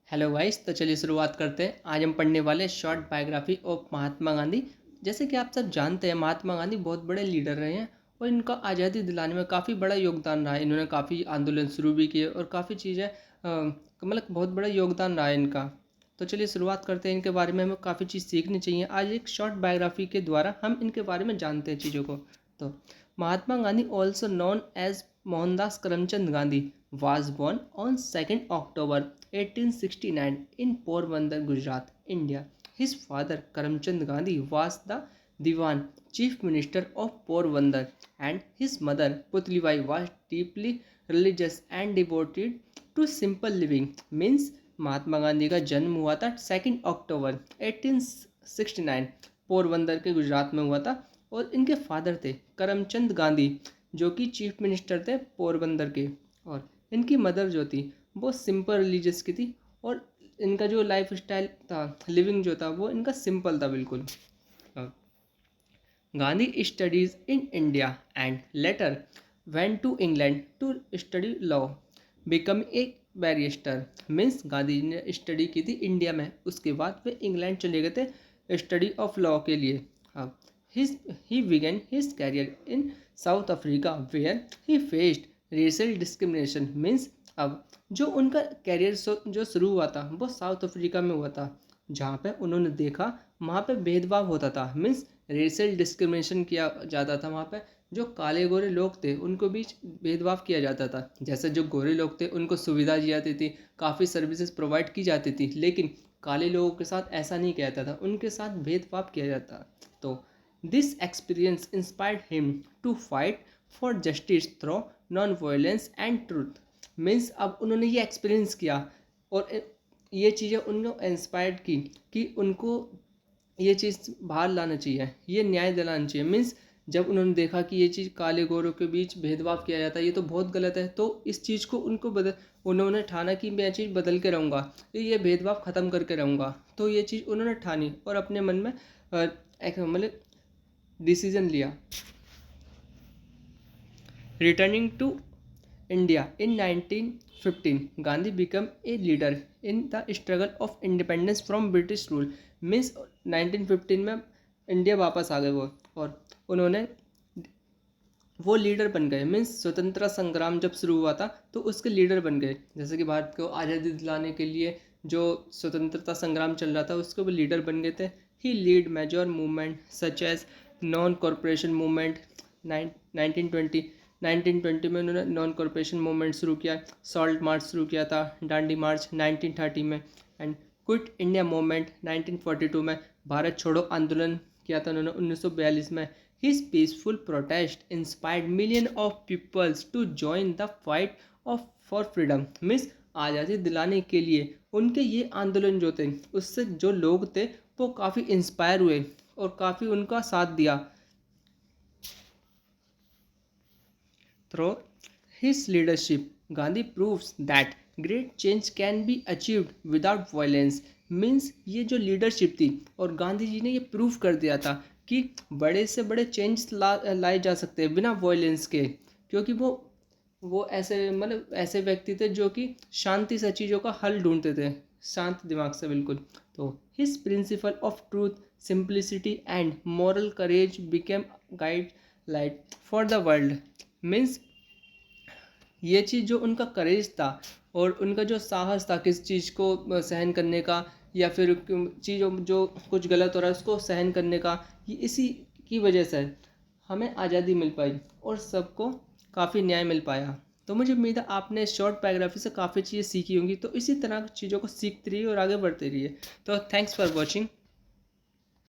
Hello guys, तो चलिए शुरुआत करते हैं। आज हम पढ़ने वाले short biography of Mahatma Gandhi. जैसे कि आप सब जानते हैं, महात्मा गांधी बहुत बड़े लीडर रहे हैं और इनका आज़ादी दिलाने में काफ़ी बड़ा योगदान रहा है। इन्होंने काफ़ी आंदोलन शुरू भी किए और काफ़ी चीज़ें मतलब बहुत बड़ा योगदान रहा है इनका। तो चलिए शुरुआत करते हैं। इनके बारे में हमें काफ़ी चीज़ सीखनी चाहिए। आज एक शॉर्ट बायोग्राफी के द्वारा हम इनके बारे में जानते हैं चीज़ों को। तो Mahatma Gandhi, also known as Mohandas Karamchand Gandhi, was born on 2nd October 1869 in Porbandar, Gujarat, India. His father, Karamchand Gandhi, was the Diwan, Chief Minister of Porbandar, and his mother, Putlibai, was deeply religious and devoted to simple living. Means Mahatma Gandhi का जन्म हुआ था 2 अक्टूबर 1869 पोरबंदर के गुजरात में हुआ था। और इनके फादर थे करमचंद गांधी, जो कि चीफ मिनिस्टर थे पोरबंदर के। और इनकी मदर जो थी वो सिंपल रिलीजियस की थी। और इनका जो लाइफ स्टाइल था, लिविंग जो था, वो इनका सिंपल था बिल्कुल। Gandhi studies in India and later went to England to study law, become a barrister. Means Gandhi ने स्टडी की थी इंडिया में, उसके बाद वे इंग्लैंड चले गए थे स्टडी ऑफ लॉ के लिए। हाँ, he began his career in South Africa where he faced racial discrimination। Means अब जो उनका कैरियर जो शुरू हुआ था वो साउथ अफ्रीका में हुआ था, जहाँ पे उन्होंने देखा वहाँ पे भेदभाव होता था। मीन्स रेशियल डिस्क्रिमिनेशन किया जाता था। वहाँ पे जो काले गोरे लोग थे उनको बीच भेदभाव किया जाता था। जैसे जो गोरे लोग थे उनको सुविधा दी जाती थी, काफ़ी सर्विसेज प्रोवाइड की जाती थी, लेकिन काले लोगों के साथ ऐसा नहीं किया जाता था, उनके साथ भेदभाव किया जाता। तो this experience inspired him to fight for justice through non violence and truth. Means अब उन्होंने ये एक्सपीरियंस किया और ये चीज़ें उनको इंस्पायर्ड की कि उनको ये चीज़ बाहर लाना चाहिए, ये न्याय दिलाना चाहिए। मीन्स जब उन्होंने देखा कि ये चीज़ काले गोरों के बीच भेदभाव किया जाता है, ये तो बहुत गलत है, तो इस चीज़ को उन्होंने ठाना कि मैं चीज़ बदल के रहूँगा, ये भेदभाव ख़त्म करके रहूँगा। तो ये चीज़ उन्होंने ठानी और अपने मन में मतलब डिसीजन लिया। Returning to India in 1915, Gandhi became a leader in the struggle of independence from British rule। Means 1915 में इंडिया वापस आ गए वो, और उन्होंने वो लीडर बन गए। मीन्स स्वतंत्रता संग्राम जब शुरू हुआ था तो उसके लीडर बन गए। जैसे कि भारत को आज़ादी दिलाने के लिए जो स्वतंत्रता संग्राम चल रहा था उसके वो लीडर बन गए थे। He lead major movement such as non cooperation movement. 1920 में उन्होंने नॉन कॉरपोरेशन मूवमेंट शुरू किया, सॉल्ट मार्च शुरू किया था, डांडी मार्च 1930 में, एंड क्विट इंडिया मूवमेंट 1942 में, भारत छोड़ो आंदोलन किया था उन्होंने 1942 में। His peaceful protest inspired millions of people to join the fight for freedom। Means आज़ादी दिलाने के लिए उनके ये आंदोलन जो थे उससे जो लोग थे वो काफ़ी इंस्पायर हुए और काफ़ी उनका साथ दिया। Through his leadership, Gandhi proves that great change can be achieved without violence। Means ये जो लीडरशिप थी और गांधी जी ने ये प्रूव कर दिया था कि बड़े से बड़े चेंज लाए जा सकते हैं बिना वायलेंस के, क्योंकि वो ऐसे मतलब ऐसे व्यक्ति थे जो कि शांति से चीज़ों का हल ढूंढते थे, शांत दिमाग से बिल्कुल। तो his principle of truth, simplicity and moral courage became guide light for the world. Means ये चीज़ जो उनका करेज था और उनका जो साहस था किस चीज़ को सहन करने का, या फिर चीज़ों जो कुछ गलत हो रहा है उसको सहन करने का, ये इसी की वजह से हमें आज़ादी मिल पाई और सबको काफ़ी न्याय मिल पाया। तो मुझे उम्मीद है आपने शॉर्ट पैराग्राफी से काफ़ी चीज़ें सीखी होंगी। तो इसी तरह की चीज़ों को सीखते रहिए और आगे बढ़ते रहिए। तो थैंक्स फॉर वॉचिंग।